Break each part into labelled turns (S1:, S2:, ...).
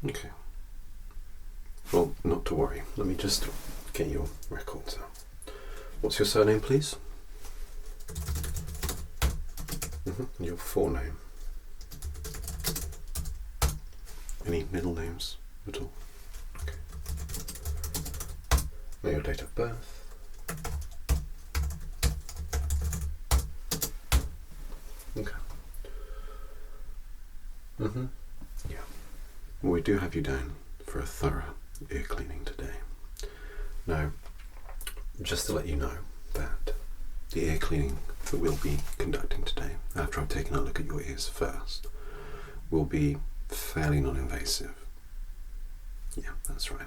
S1: Okay. Well, not to worry. Let me just get your records out. What's your surname, please? And your forename. Any middle names at all? Okay. And your date of birth. Okay. Yeah. Well, we do have you down for a thorough ear cleaning today. Now, just to let you know that the ear cleaning that we'll be conducting today, after I've taken a look at your ears first, will be fairly non-invasive. Yeah, that's right.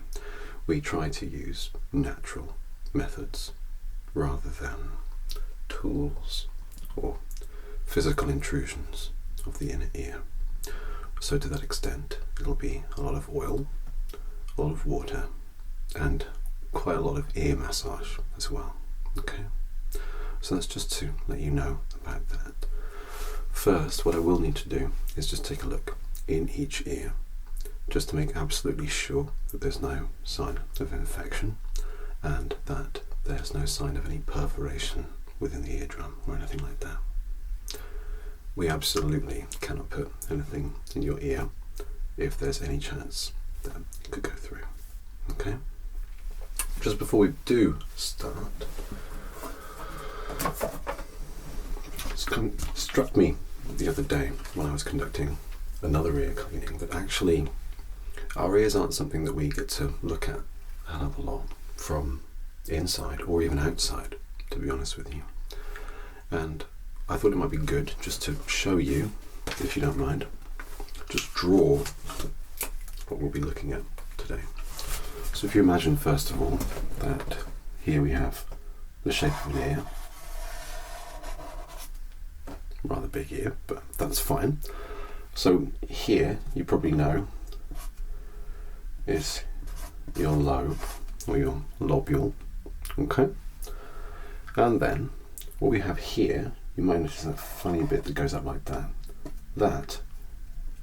S1: We try to use natural methods rather than tools or physical intrusions of the inner ear. So to that extent, it'll be a lot of oil, a lot of water, and quite a lot of ear massage as well. Okay? So that's just to let you know about that. First, what I will need to do is just take a look in each ear, just to make absolutely sure that there's no sign of infection and that there's no sign of any perforation within the eardrum or anything like that. We absolutely cannot put anything in your ear if there's any chance that it could go through. Okay? Just before we do start, it struck me the other day when I was conducting another ear cleaning that actually our ears aren't something that we get to look at a hell of a lot from inside or even outside, to be honest with you. And I thought it might be good just to show you, if you don't mind, just draw what we'll be looking at today. So if you imagine first of all that here we have the shape of an ear, rather big ear, but that's fine. So here you probably know is your lobe or your lobule, okay? And then what we have here, you might notice that funny bit that goes up like that. That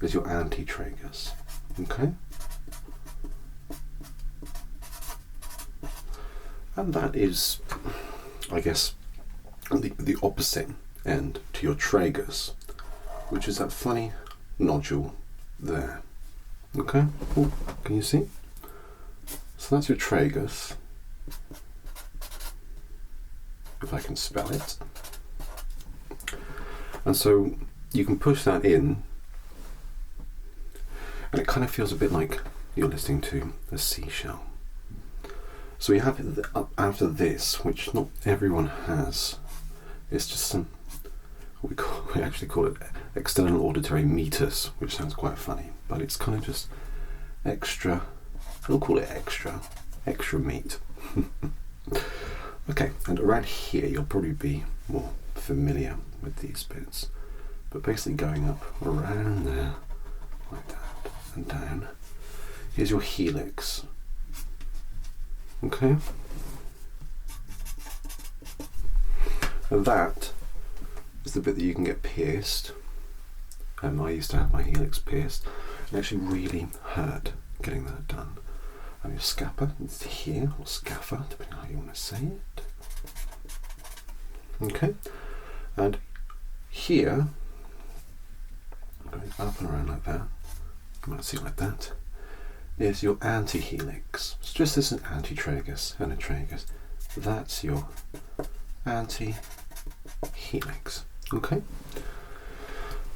S1: is your antitragus, okay? And that is, I guess, the opposite end to your tragus, which is that funny nodule there, okay? Ooh, can you see? So that's your tragus, if I can spell it. And so you can push that in and it kind of feels a bit like you're listening to a seashell. So we have after this, which not everyone has, it's just some, we actually call it external auditory meters, which sounds quite funny, but it's kind of just extra, we'll call it extra meat. Okay, and around here you'll probably be more familiar with these bits, but basically going up around there like that and down, here's your helix, okay? And that is the bit that you can get pierced. I used to have my helix pierced. It actually really hurt getting that done. And your scappa is here, or scapha, depending on how you want to say it. Okay, and here, going up and around like that, you might see it like that, is your antihelix. It's just this an antitragus and a tragus. That's your antihelix. Okay,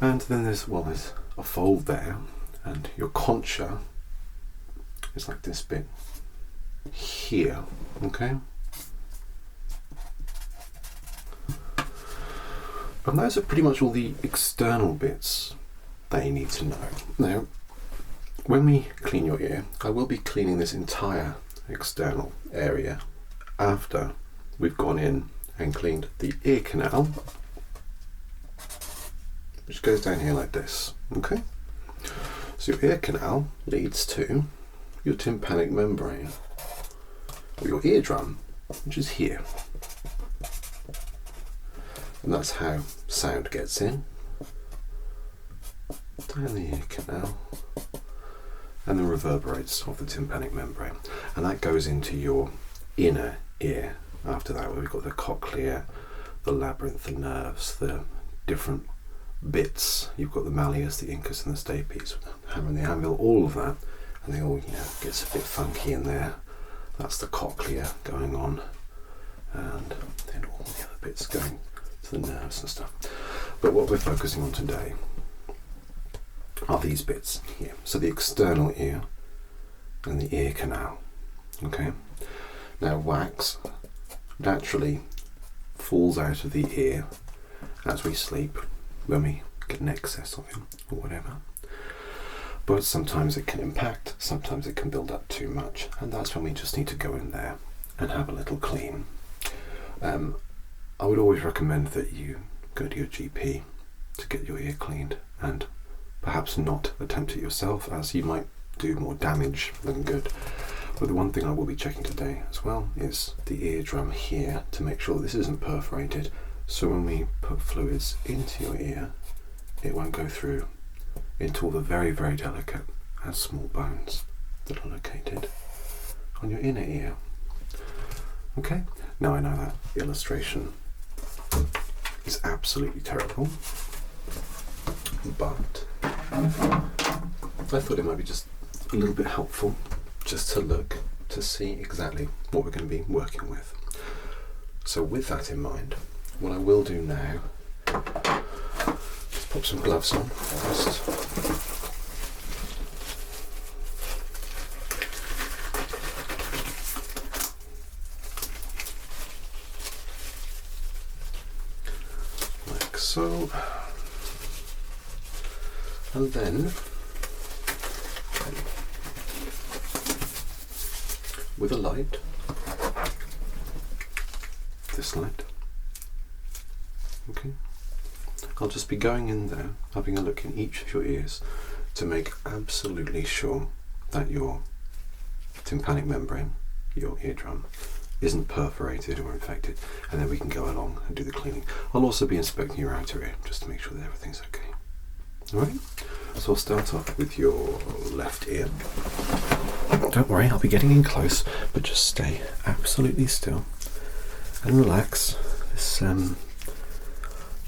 S1: and then there's a fold there, and your concha is like this bit here. Okay, and those are pretty much all the external bits that you need to know. Now, when we clean your ear, I will be cleaning this entire external area after we've gone in and cleaned the ear canal, which goes down here like this. Okay, so your ear canal leads to your tympanic membrane, or your eardrum, which is here. And that's how sound gets in, down the ear canal, and the reverberates of the tympanic membrane, and that goes into your inner ear. After that, where we've got the cochlea, the labyrinth, the nerves, the different bits. You've got the malleus, the incus, and the stapes, the hammer and the anvil, all of that, and they all, gets a bit funky in there. That's the cochlea going on, and then all the other bits going to the nerves and stuff. But what we're focusing on today are these bits here. So the external ear and the ear canal. Okay. Now wax naturally falls out of the ear as we sleep, when we get an excess of it or whatever. But sometimes it can impact, sometimes it can build up too much, and that's when we just need to go in there and have a little clean. I would always recommend that you go to your GP to get your ear cleaned, and perhaps not attempt it yourself, as you might do more damage than good. But the one thing I will be checking today as well is the eardrum here, to make sure that this isn't perforated, so when we put fluids into your ear, it won't go through into all the very, very delicate and small bones that are located on your inner ear. Okay, now I know that illustration is absolutely terrible, but I thought it might be just a little bit helpful just to look to see exactly what we're going to be working with. So with that in mind, what I will do now is pop some gloves on first. Like so. And then with a light, this light, okay, I'll just be going in there, having a look in each of your ears to make absolutely sure that your tympanic membrane, your eardrum, isn't perforated or infected, and then we can go along and do the cleaning. I'll also be inspecting your outer ear just to make sure that everything's okay. Alright, so I'll start off with your left ear. Don't worry, I'll be getting in close, but just stay absolutely still and relax. This, you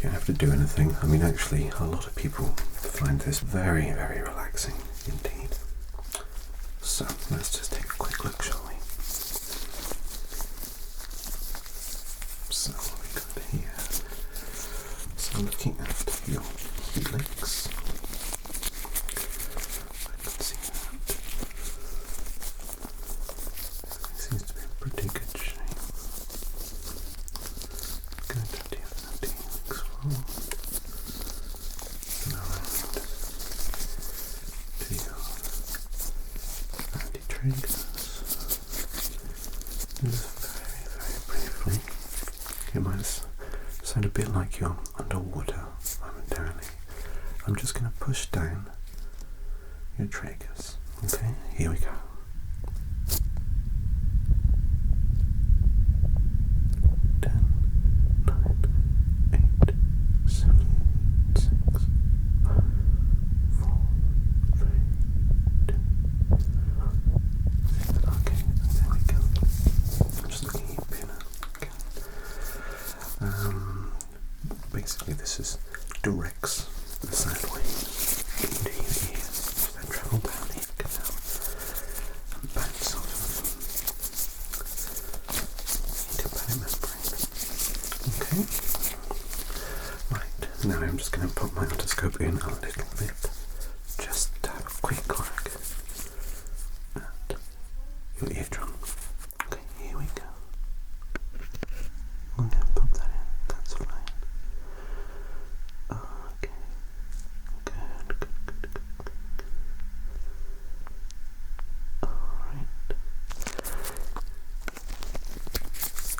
S1: don't have to do anything. I mean, actually, a lot of people find this very, very relaxing indeed. So, let's just take a quick look, shall we? So, what we got here? So, looking at your helix. I can see that. It seems to be in pretty good shape. Good idea of the helix forward. And around to your anti-triggers. Just very, very briefly. It might sound a bit like you're underwater momentarily. I'm just going to push down your triggers. Okay, here we go. 10, 9, 8, 7, 6, 5, 4, 3, 2. Okay, there we go. I'm just looking at your pinner. Okay. Basically, this is directs the sound waves into your ears, then travel down the canal and bounce off of the tympanic membrane. Okay. Right, now I'm just going to pop my otoscope in a little bit, just to have a quick look at your eardrum. Okay, here we go. I'm going to pop that in, that's fine. Okay. Good. Alright.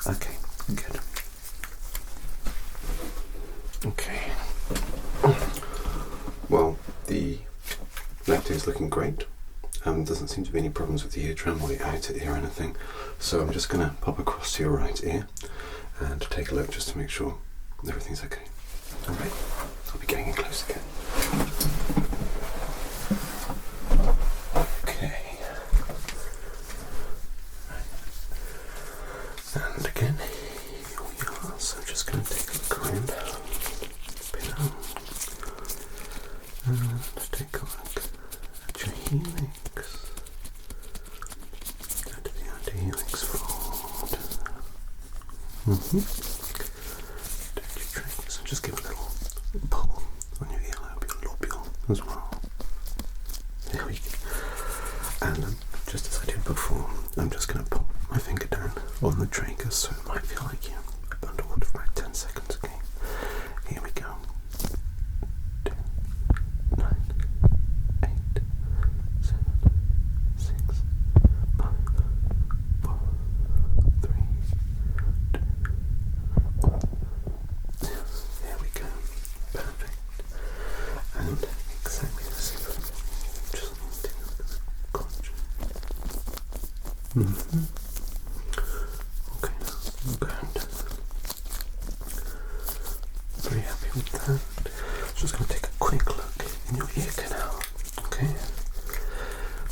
S1: Okay, good. Okay. Well, the left ear is looking great. Doesn't seem to be any problems with the eardrum or the outer ear or anything. So I'm just going to pop across to your right ear and take a look just to make sure everything's okay. Alright, I'll be getting in close again. Okay. helix. Go to the anti-helix fold. Take your trace and just give a little pull on your ear lobule as well. There we go. And just as I did before, I'm just going to put my finger down on the tragus so it might feel like you're underwater for about 10 seconds, okay? Here we go. 10, 9, 8, 7, 6, 5, 4, 3, 2, 1. There we go. Perfect. And exactly the same. Just conjure. Okay, good. Very happy with that. Just going to take a quick look in your ear canal, okay?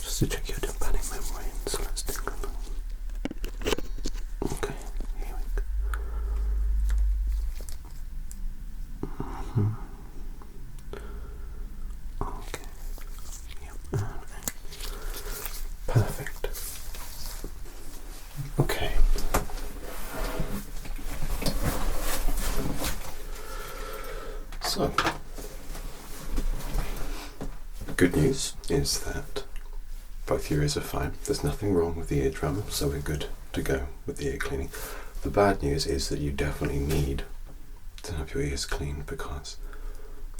S1: Just to check your tympanic membrane, so let's take a look. Okay, here we go. Okay. Yep. Perfect. Okay. So, good news is that both your ears are fine. There's nothing wrong with the eardrum, so we're good to go with the ear cleaning. The bad news is that you definitely need to have your ears cleaned because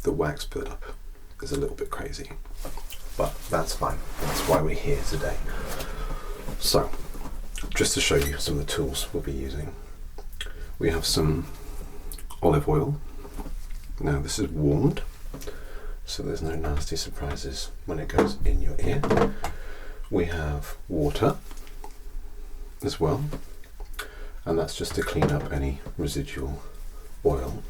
S1: the wax buildup is a little bit crazy. But that's fine. That's why we're here today. So, just to show you some of the tools we'll be using. We have some olive oil. Now this is warmed, so there's no nasty surprises when it goes in your ear. We have water as well, and that's just to clean up any residual oil.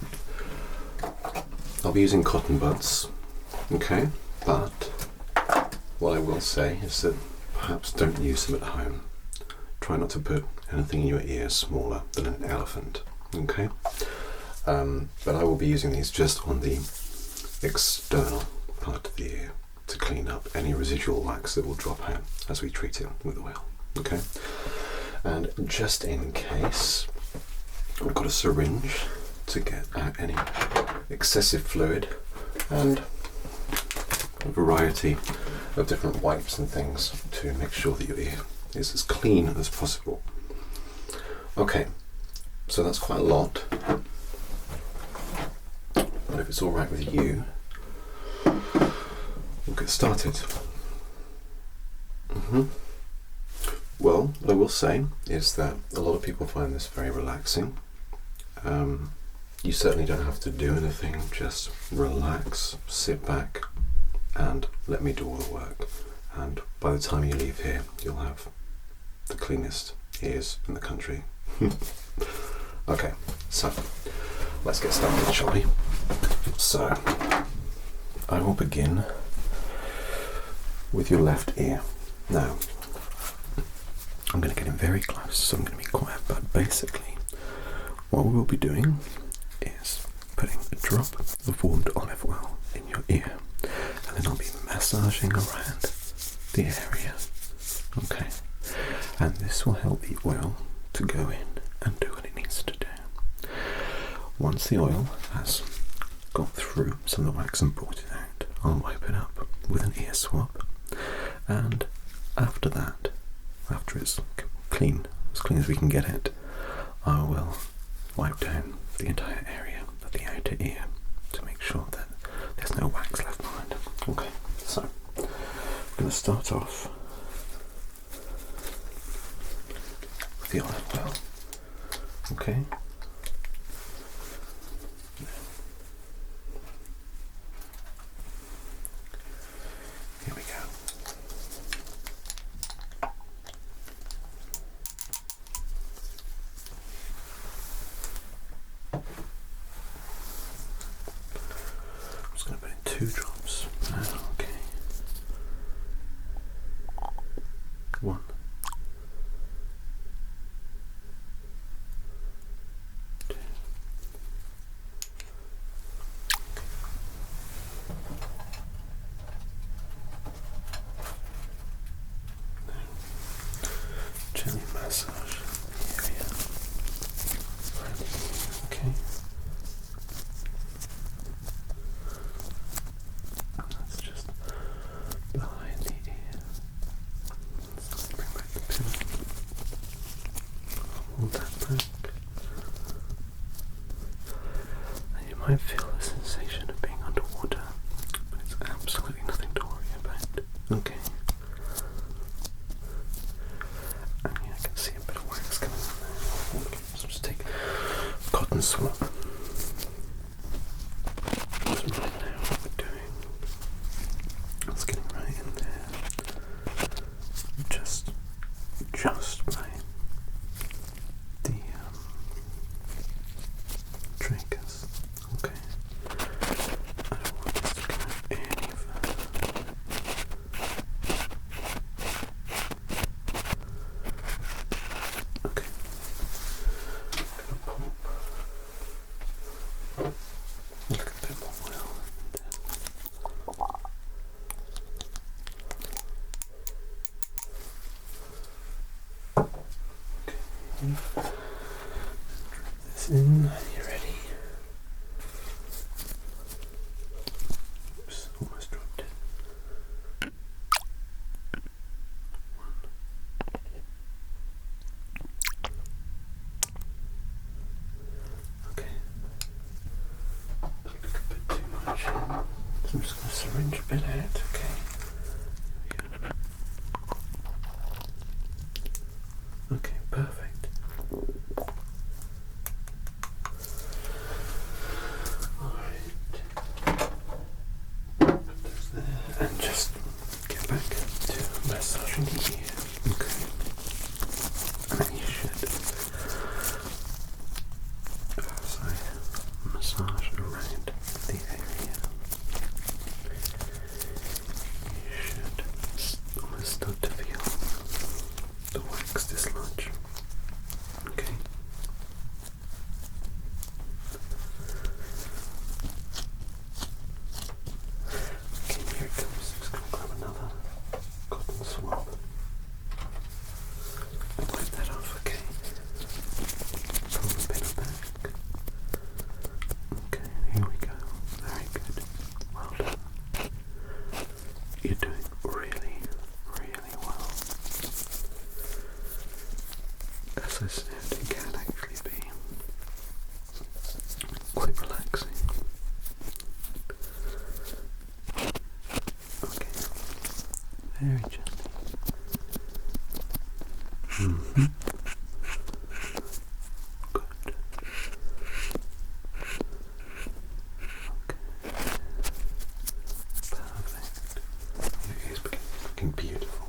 S1: I'll be using cotton buds, okay, but what I will say is that perhaps don't use them at home. Try not to put anything in your ear smaller than an elephant, okay? But I will be using these just on the external part of the ear to clean up any residual wax that will drop out as we treat it with oil, okay? And just in case, I've got a syringe to get out any excessive fluid and a variety of different wipes and things to make sure that your ear is as clean as possible. Okay, so that's quite a lot. But if it's all right with you, we'll get started. Well, what I will say is that a lot of people find this very relaxing. You certainly don't have to do anything, just relax, sit back, and let me do all the work. And by the time you leave here, you'll have the cleanest ears in the country. Okay, so let's get started, shall we? So, I will begin with your left ear. Now, I'm going to get in very close, so I'm going to be quiet, but basically, what we'll be doing is putting a drop of warmed olive oil in your ear, and then I'll be massaging around the area, okay? And this will help the oil to go in and do what it needs to do. Once the oil has got through some of the wax and brought it out, I'll wipe it up with an ear swab, and after that, after it's clean, as clean as we can get it, I will wipe down the entire area of the outer ear to make sure that there's no wax left behind. Okay, so I'm going to start off with the olive oil. Okay. Here we go. I'm just going to put in 2 drops. Okay. 1. 2. gently massage the area around the ear, okay? That's just behind the ear. So bring back the pillow. Hold that back. And you might feel the sensation of being underwater, but it's absolutely nothing to worry about. Okay. And yeah, I can see a bit of wax coming on there. Okay, so just take a cotton swab. That's right now what we're doing. It's getting right in there. Just by the triggers. Okay. I don't want this to go any further. Okay. I'm gonna pop a little bit more oil in there. Okay. Drop this in. You ready? Oops, almost dropped it. Okay. A little bit too much. So I'm just going to syringe a bit out, okay? Okay, perfect. Alright. Put those there. And just get back to massaging the ear. Okay. And you should, as I massage around the area, you should almost start to feel the wax dislodge. Okay. Okay, here it comes. Just going to grab another cotton swab and wipe that off, okay? Pull the pin back. Okay, here we go. Very good. Well done. You're doing really, really well. As I said, it can actually be quite relaxing. Okay, very gently. Mm-hmm. Good. Okay. Perfect. Your ears looking beautiful.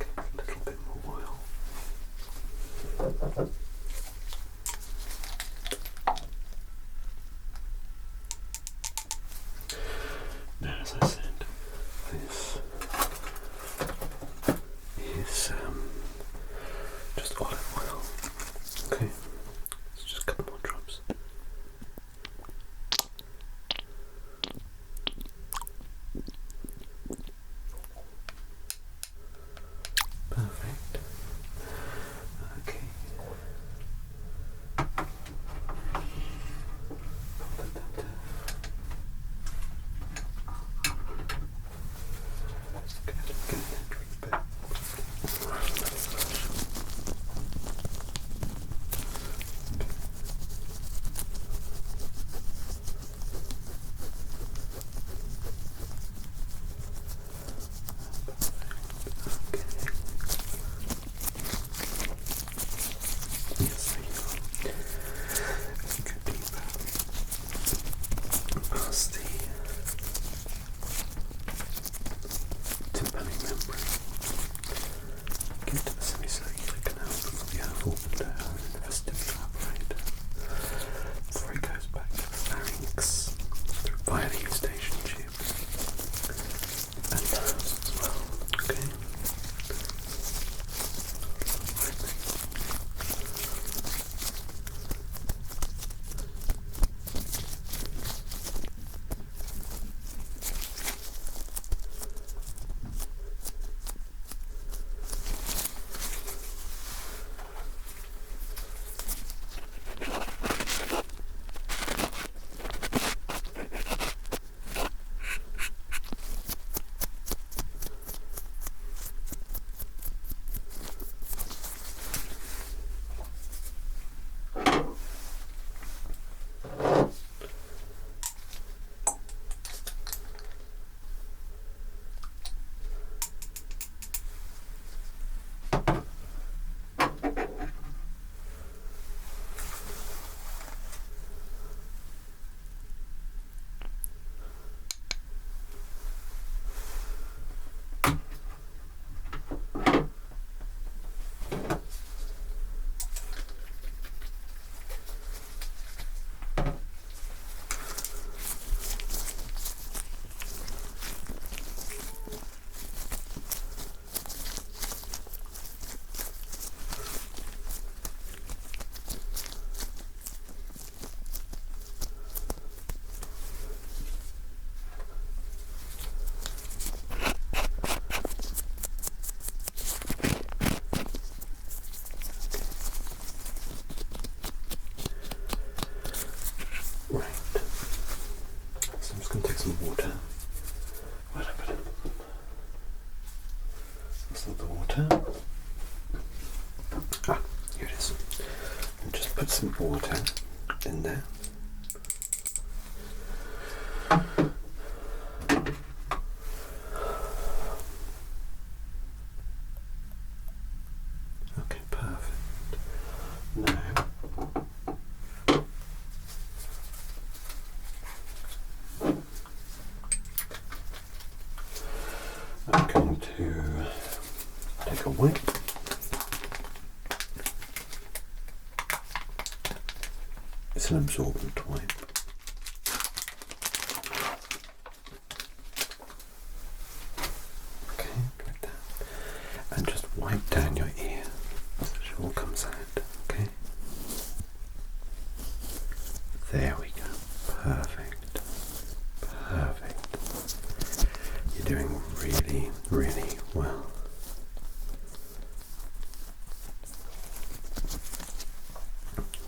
S1: Okay, a little bit more oil. Now, as I said, this is just olive oil. Okay, it's just a couple more drops. water. Ah, here it is. And just put some water in there. Okay, perfect. Now, I'm going to take a wipe. It's an absorbent wipe. Okay, like that. And just wipe down your ear so it all comes out. Okay. There we go. Perfect. Perfect. You're doing really, really well.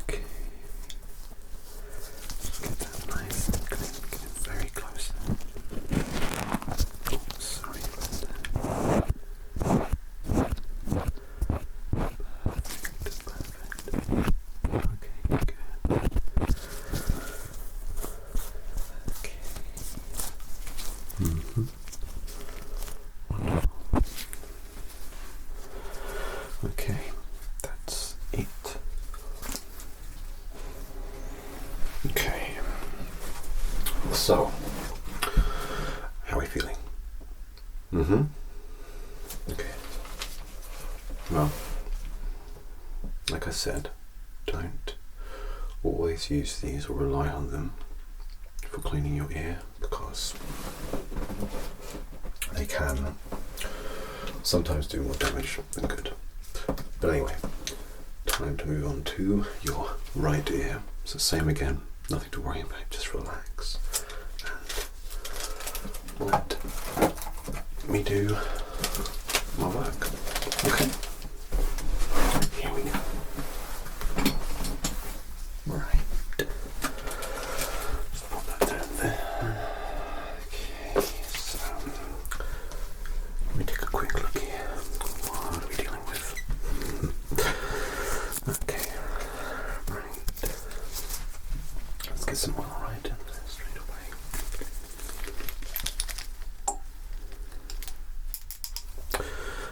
S1: Okay. Get that nice and clean. Get it very close. Oh, sorry about that. Perfect. Okay, good. Okay. Wonderful. Okay, that's it. Okay. So, how are we feeling? Okay. Well, like I said, don't always use these or rely on them for cleaning your ear because they can sometimes do more damage than good. But anyway, time to move on to your right ear. So same again, nothing to worry about, just relax and let me do my work. Okay, here we go. Right, just pop that down there. Okay, so let me take a quick look here. What are we dealing with? Okay, right. Let's get some oil right in there straight away.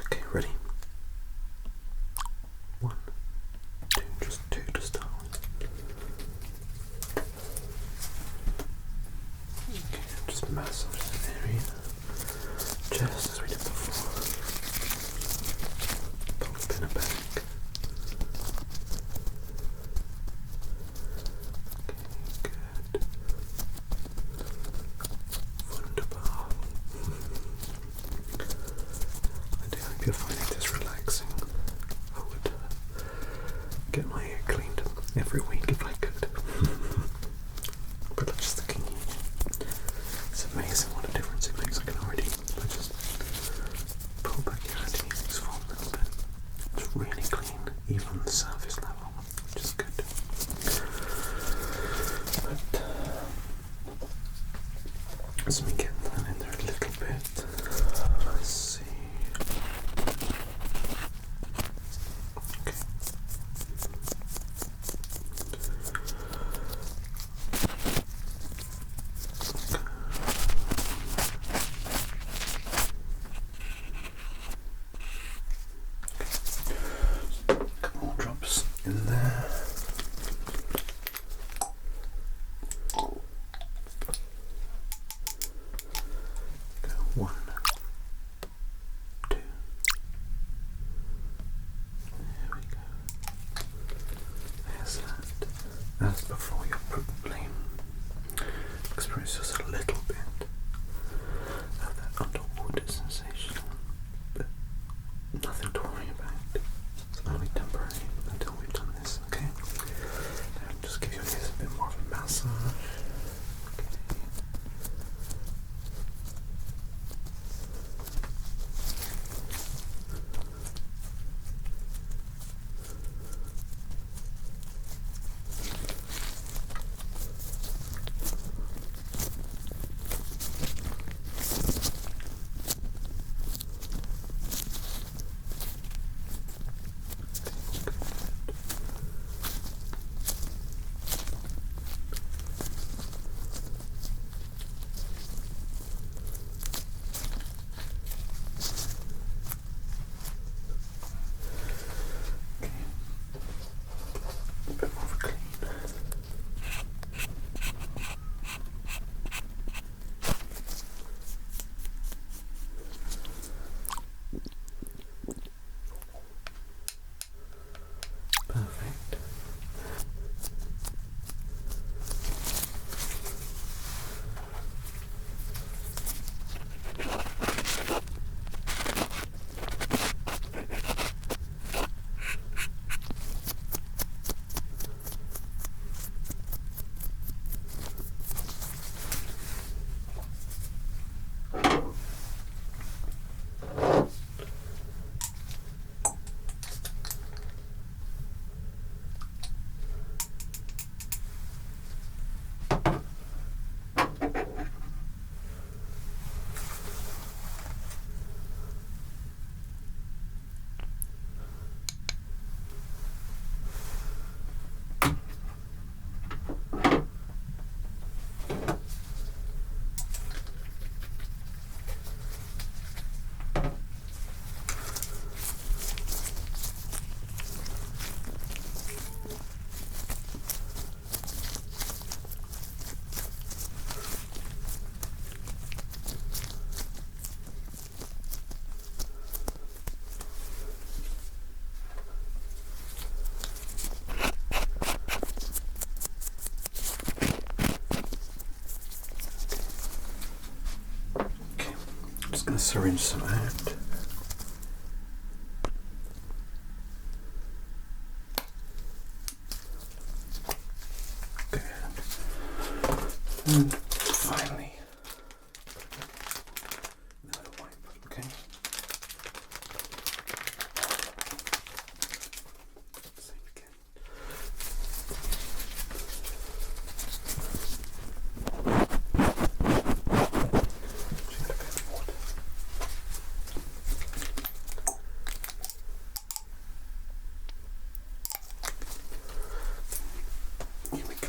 S1: Okay, ready? 1, 2, just 2 to start with. Okay, just massage that area, just as we did before. Pull the pinner back. Okay, good. Wunderbar. I do hope you're finding this relaxing. I would get my ear cleaned every week if I could. But I'm just thinking, it's amazing what a difference it makes. I can already just pull back your anti-aging form a little bit. It's really clean, even on the surface level, which is good. But as we get that in there a little bit, let's see. Okay. Couple more drops in there. Go 1, 2. There we go. There's that. As before, you'll probably experience just a little bit of that underwater sensation, but nothing to worry about. It's only temporary until we've done this, okay? Now just give your ears a bit more of a massage. Okay. going to syringe some out. Good. And finally, another wipe, okay? Same again. Just a bit of water. Here we go.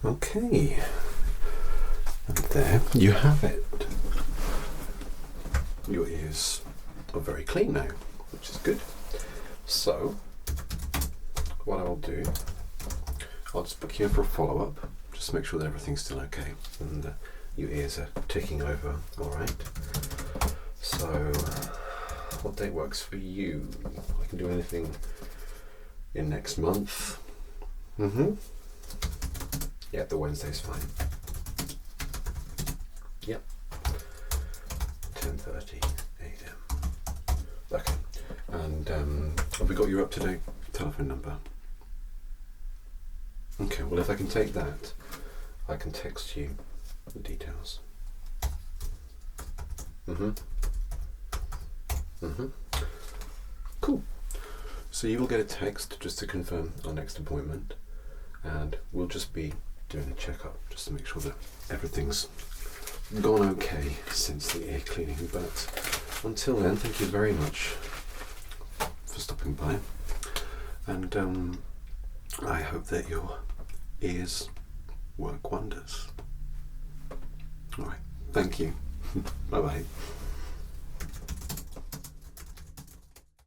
S1: Okay, and there you have it. Your ears are very clean now, which is good. So, what I'll do, I'll just book you in for a follow-up, just to make sure that everything's still okay and your ears are ticking over alright. So, what date works for you? I can do anything in next month. Yeah, the Wednesday's fine. Yep. 10:30 a.m. Okay. And have we got your up-to-date telephone number? Okay, well if I can take that, I can text you the details. Cool. So you will get a text just to confirm our next appointment, and we'll just be doing a checkup just to make sure that everything's gone okay since the ear cleaning. But until then, thank you very much for stopping by, and I hope that your ears work wonders. Alright, thank you. Bye bye.